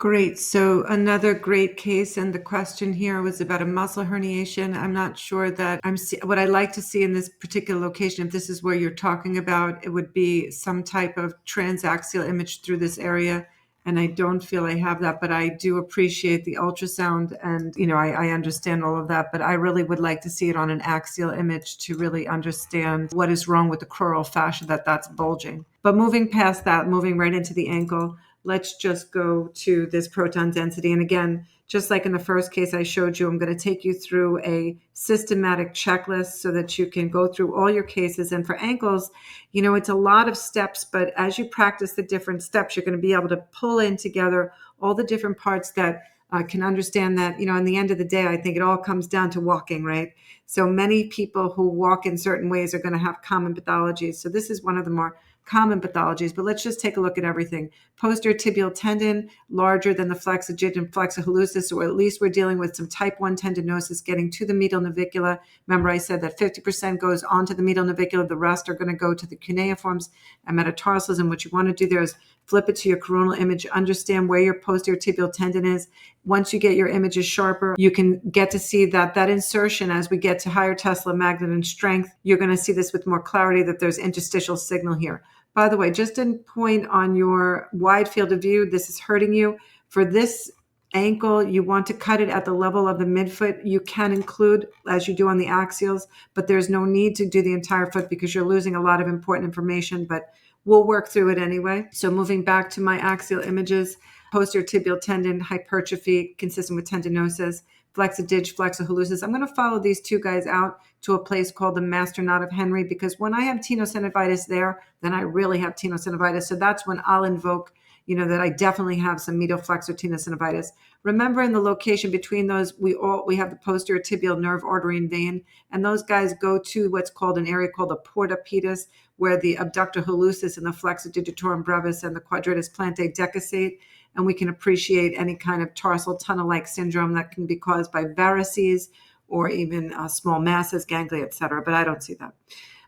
Great. So another great case, and the question here was about a muscle herniation. I'm not sure that what I like to see in this particular location, if this is where you're talking about, it would be some type of transaxial image through this area. And I don't feel I have that, but I do appreciate the ultrasound and, I understand all of that, but I really would like to see it on an axial image to really understand what is wrong with the crural fascia that's bulging. But moving past that, moving right into the ankle, let's just go to this proton density. And again, just like in the first case I showed you, I'm going to take you through a systematic checklist so that you can go through all your cases. And for ankles, it's a lot of steps, but as you practice the different steps, you're going to be able to pull in together all the different parts that can understand that, in the end of the day, I think it all comes down to walking, right? So many people who walk in certain ways are going to have common pathologies. So this is one of the more common pathologies, but let's just take a look at everything. Posterior tibial tendon, larger than the flexogit and flexor hallucis, or at least we're dealing with some type 1 tendinosis getting to the medial navicula. Remember I said that 50% goes onto the medial navicula, the rest are going to go to the cuneiforms and metatarsals, and what you want to do there is flip it to your coronal image, understand where your posterior tibial tendon is. Once you get your images sharper, you can get to see that insertion as we get to higher Tesla magnet and strength, you're going to see this with more clarity that there's interstitial signal here. By the way, just in point on your wide field of view, this is hurting you. For this ankle, you want to cut it at the level of the midfoot. You can include, as you do on the axials, but there's no need to do the entire foot because you're losing a lot of important information, but we'll work through it anyway. So moving back to my axial images, posterior tibial tendon hypertrophy consistent with tendinosis, flexodig, flexor hallucis. I'm going to follow these two guys out to a place called the master knot of Henry, because when I have tenosynovitis there, then I really have tenosynovitis. So that's when I'll invoke, that I definitely have some medial flexor tenosynovitis. Remember, in the location between those, we have the posterior tibial nerve, artery, and vein, and those guys go to what's called an area called the porta pedis, where the abductor hallucis and the flexor digitorum brevis and the quadratus plantae decussate, and we can appreciate any kind of tarsal tunnel-like syndrome that can be caused by varices or even small masses, ganglia, etc. But I don't see that.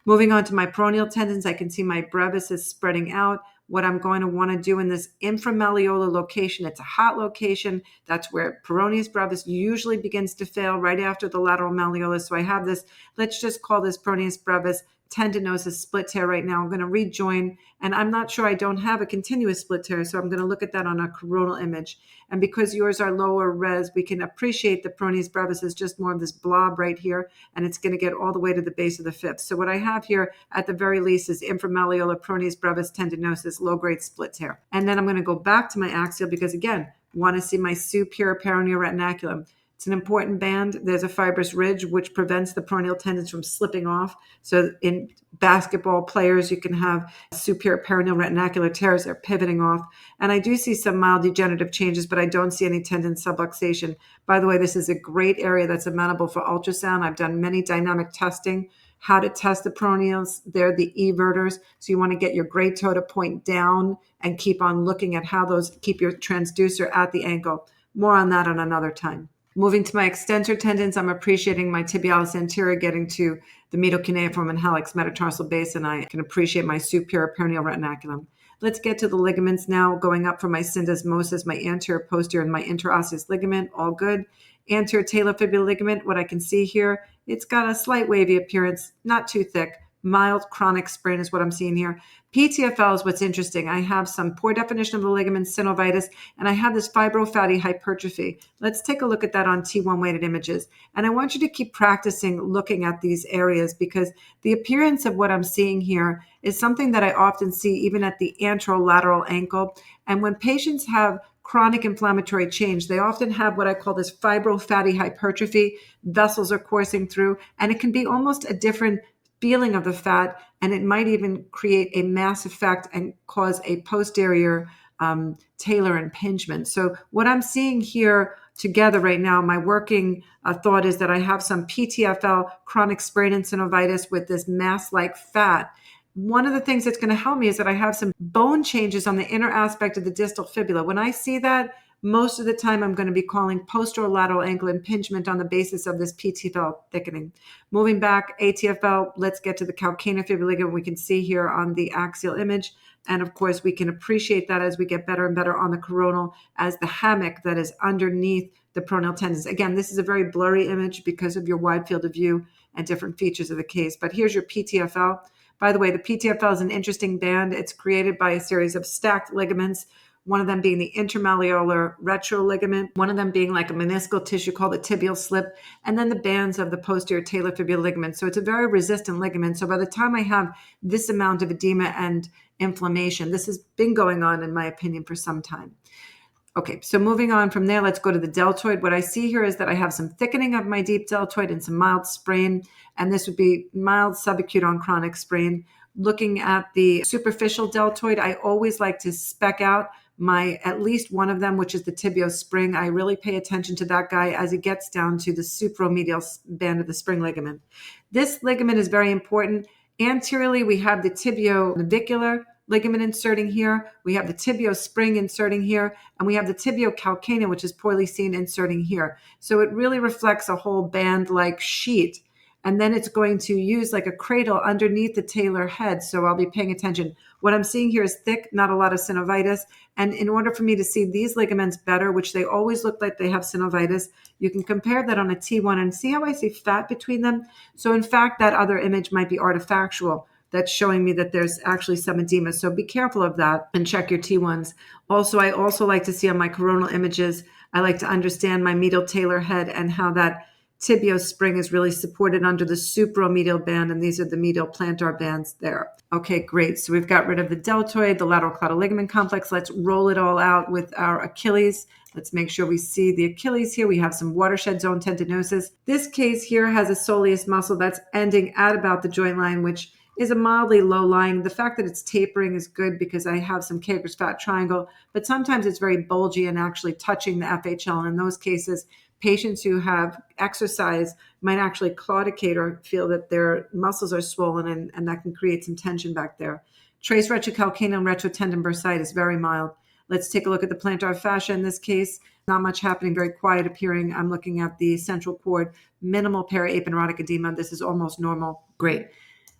Moving on to my peroneal tendons, I can see my brevis is spreading out. What I'm going to want to do in this inframalleolar location, it's a hot location. That's where peroneus brevis usually begins to fail right after the lateral malleolus. So I have this, let's just call this peroneus brevis tendinosis split tear right now. I'm going to rejoin, and I'm not sure I don't have a continuous split tear, so I'm going to look at that on a coronal image. And because yours are lower res, we can appreciate the peroneus brevis is just more of this blob right here, and it's going to get all the way to the base of the fifth. So what I have here at the very least is inframalleolar peroneus brevis tendinosis, low-grade split tear. And then I'm going to go back to my axial because, again, want to see my superior peroneal retinaculum. It's an important band. There's a fibrous ridge which prevents the peroneal tendons from slipping off. So in basketball players, you can have superior peroneal retinacular tears. They're pivoting off. And I do see some mild degenerative changes, but I don't see any tendon subluxation. By the way, this is a great area that's amenable for ultrasound. I've done many dynamic testing. How to test the peroneals. They're the everters. So you want to get your great toe to point down and keep on looking at how those keep your transducer at the ankle. More on that on another time. Moving to my extensor tendons, I'm appreciating my tibialis anterior getting to the medial cuneiform and hallux metatarsal base, and I can appreciate my superior peroneal retinaculum. Let's get to the ligaments now, going up from my syndesmosis, my anterior, posterior, and my interosseous ligament, all good. Anterior talofibular ligament, what I can see here, it's got a slight wavy appearance, not too thick. Mild chronic sprain is what I'm seeing here. PTFL is what's interesting. I have some poor definition of the ligament, synovitis, and I have this fibrofatty hypertrophy. Let's take a look at that on T1 weighted images. And I want you to keep practicing looking at these areas because the appearance of what I'm seeing here is something that I often see even at the anterolateral ankle. And when patients have chronic inflammatory change, they often have what I call this fibrofatty hypertrophy. Vessels are coursing through, and it can be almost a different feeling of the fat, and it might even create a mass effect and cause a posterior talar impingement. So what I'm seeing here together right now, my working thought is that I have some PTFL, chronic sprain and synovitis with this mass-like fat. One of the things that's going to help me is that I have some bone changes on the inner aspect of the distal fibula. When I see that, Most of the time, I'm going to be calling posterolateral ankle impingement on the basis of this PTFL thickening. Moving back, ATFL, let's get to the calcaneofibular ligament. We can see here on the axial image. And of course, we can appreciate that as we get better and better on the coronal as the hammock that is underneath the peroneal tendons. Again, this is a very blurry image because of your wide field of view and different features of the case. But here's your PTFL. By the way, the PTFL is an interesting band. It's created by a series of stacked ligaments, one of them being the intermalleolar retroligament, one of them being like a meniscal tissue called the tibial slip, and then the bands of the posterior talofibular ligament. So it's a very resistant ligament. So by the time I have this amount of edema and inflammation, this has been going on, in my opinion, for some time. Okay, so moving on from there, let's go to the deltoid. What I see here is that I have some thickening of my deep deltoid and some mild sprain, and this would be mild subacute on chronic sprain. Looking at the superficial deltoid, I always like to spec out at least one of them, which is the tibial spring. I really pay attention to that guy as it gets down to the supromedial band of the spring ligament. This ligament is very important. Anteriorly, we have the tibionavicular ligament inserting here. We have the tibio spring inserting here, and we have the tibiocalcaneal, which is poorly seen, inserting here. So it really reflects a whole band-like sheet. And then it's going to use like a cradle underneath the talar head. So I'll be paying attention. What I'm seeing here is thick, not a lot of synovitis. And in order for me to see these ligaments better, which they always look like they have synovitis, you can compare that on a T1 and see how I see fat between them. So in fact, that other image might be artifactual. That's showing me that there's actually some edema. So be careful of that and check your T1s. Also, I also like to see on my coronal images, I like to understand my medial talar head and how that tibio spring is really supported under the supromedial band, and these are the medial plantar bands there. Okay, great. So we've got rid of the deltoid, the lateral caudal ligament complex. Let's roll it all out with our Achilles. Let's make sure we see the Achilles here. We have some watershed zone tendinosis. This case here has a soleus muscle that's ending at about the joint line, which is a mildly low lying. The fact that it's tapering is good because I have some Kager's fat triangle, but sometimes it's very bulgy and actually touching the FHL. And in those cases, patients who have exercise might actually claudicate or feel that their muscles are swollen, and that can create some tension back there. Trace retrocalcaneal and retrotendon bursitis, very mild. Let's take a look at the plantar fascia in this case. Not much happening, very quiet appearing. I'm looking at the central cord, minimal periaponeurotic edema. This is almost normal. Great.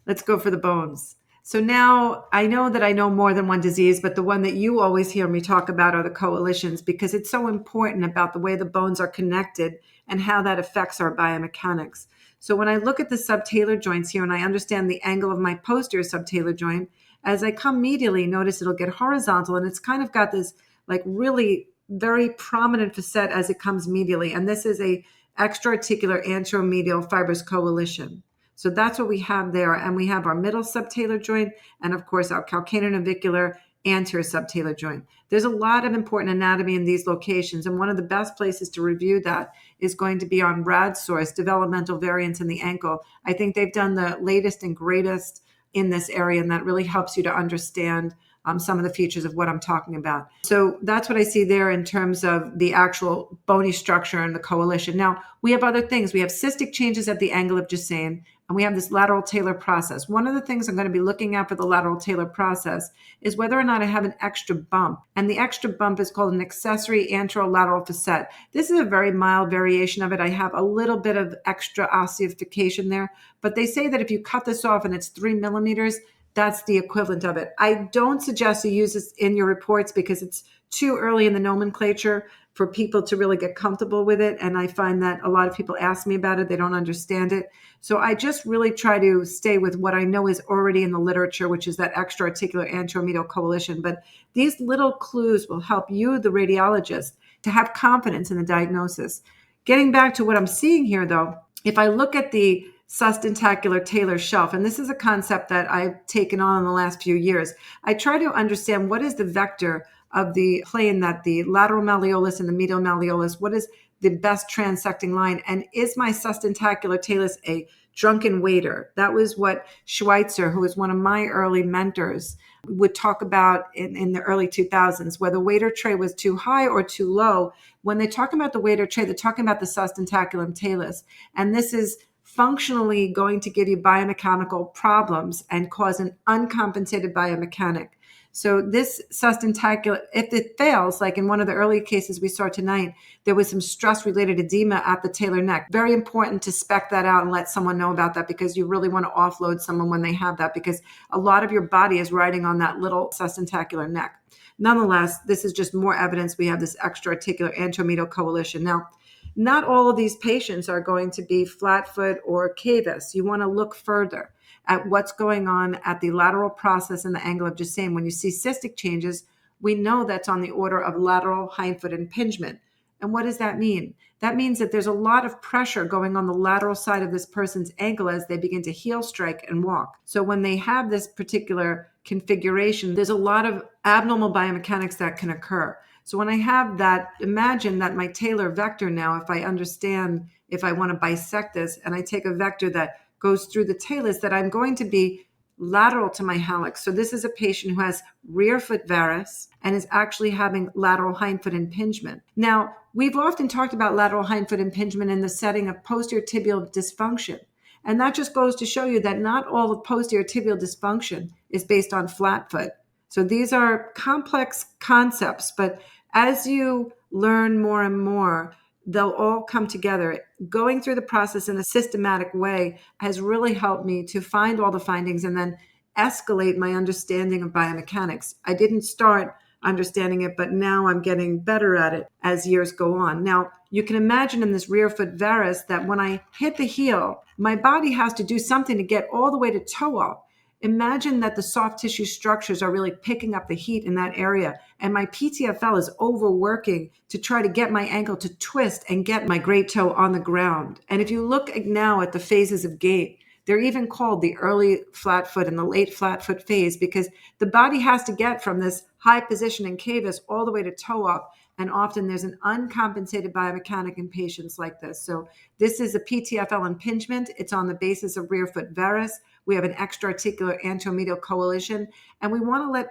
Let's go for the bones. So now I know that I know more than one disease, but the one that you always hear me talk about are the coalitions, because it's so important about the way the bones are connected and how that affects our biomechanics. So when I look at the subtalar joints here and I understand the angle of my posterior subtalar joint, as I come medially, notice it'll get horizontal, and it's kind of got this like really very prominent facet as it comes medially. And this is a extraarticular anteromedial fibrous coalition. So that's what we have there. And we have our middle subtalar joint and, of course, our calcaneonavicular anterior subtalar joint. There's a lot of important anatomy in these locations. And one of the best places to review that is going to be on RadSource, Developmental Variants in the Ankle. I think they've done the latest and greatest in this area, and that really helps you to understand some of the features of what I'm talking about. So that's what I see there in terms of the actual bony structure and the coalition. Now, we have other things. We have cystic changes at the angle of Gisane, and we have this lateral talar process. One of the things I'm going to be looking at for the lateral talar process is whether or not I have an extra bump. And the extra bump is called an accessory anterolateral facet. This is a very mild variation of it. I have a little bit of extra ossification there, but they say that if you cut this off and it's 3 millimeters, that's the equivalent of it. I don't suggest you use this in your reports because it's too early in the nomenclature for people to really get comfortable with it. And I find that a lot of people ask me about it. They don't understand it. So I just really try to stay with what I know is already in the literature, which is that extraarticular anteromedial coalition. But these little clues will help you, the radiologist, to have confidence in the diagnosis. Getting back to what I'm seeing here, though, if I look at the sustentacular talar shelf, and this is a concept that I've taken on in the last few years, I try to understand what is the vector of the plane that the lateral malleolus and the medial malleolus, what is the best transecting line, and is my sustentacular talus a drunken waiter? That was what Schweitzer, who was one of my early mentors, would talk about in the early 2000s, whether waiter tray was too high or too low. When they talk about the waiter tray, they're talking about the sustentaculum talus, and this is functionally going to give you biomechanical problems and cause an uncompensated biomechanic. So this sustentacular, if it fails, like in one of the early cases we saw tonight, there was some stress-related edema at the talar neck. Very important to spec that out and let someone know about that, because you really want to offload someone when they have that, because a lot of your body is riding on that little sustentacular neck. Nonetheless, this is just more evidence we have this extra-articular anteromedial coalition. Now, not all of these patients are going to be flat-foot or cavus. You want to look further at what's going on at the lateral process and the angle of Gisane. When you see cystic changes, we know that's on the order of lateral hindfoot impingement. And what does that mean? That means that there's a lot of pressure going on the lateral side of this person's ankle as they begin to heel strike and walk. So when they have this particular configuration, there's a lot of abnormal biomechanics that can occur. So when I have that, imagine that my talar vector now, if I understand, if I want to bisect this, and I take a vector that goes through the talus, that I'm going to be lateral to my hallux. So this is a patient who has rear foot varus and is actually having lateral hindfoot impingement. Now, we've often talked about lateral hindfoot impingement in the setting of posterior tibial dysfunction. And that just goes to show you that not all of posterior tibial dysfunction is based on flat foot. So these are complex concepts, but as you learn more and more, they'll all come together. Going through the process in a systematic way has really helped me to find all the findings and then escalate my understanding of biomechanics. I didn't start understanding it, but now I'm getting better at it as years go on. Now, you can imagine in this rear foot varus that when I hit the heel, my body has to do something to get all the way to toe up. Imagine that the soft tissue structures are really picking up the heat in that area. And my PTFL is overworking to try to get my ankle to twist and get my great toe on the ground. And if you look now at the phases of gait, they're even called the early flat foot and the late flat foot phase, because the body has to get from this high position in cavus all the way to toe up. And often there's an uncompensated biomechanic in patients like this. So this is a PTFL impingement. It's on the basis of rear foot varus. We have an extra-articular anteromedial coalition. And we want to let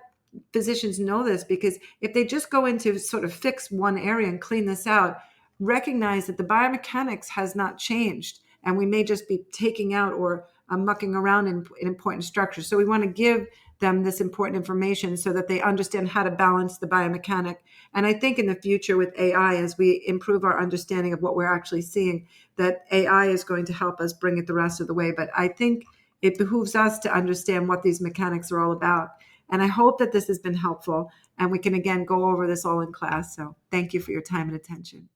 physicians know this, because if they just go into sort of fix one area and clean this out, recognize that the biomechanics has not changed. And we may just be taking out or mucking around in important structures. So we want to give them this important information so that they understand how to balance the biomechanic. And I think in the future with AI, as we improve our understanding of what we're actually seeing, that AI is going to help us bring it the rest of the way. But I think it behooves us to understand what these mechanics are all about. And I hope that this has been helpful, and we can again go over this all in class. So thank you for your time and attention.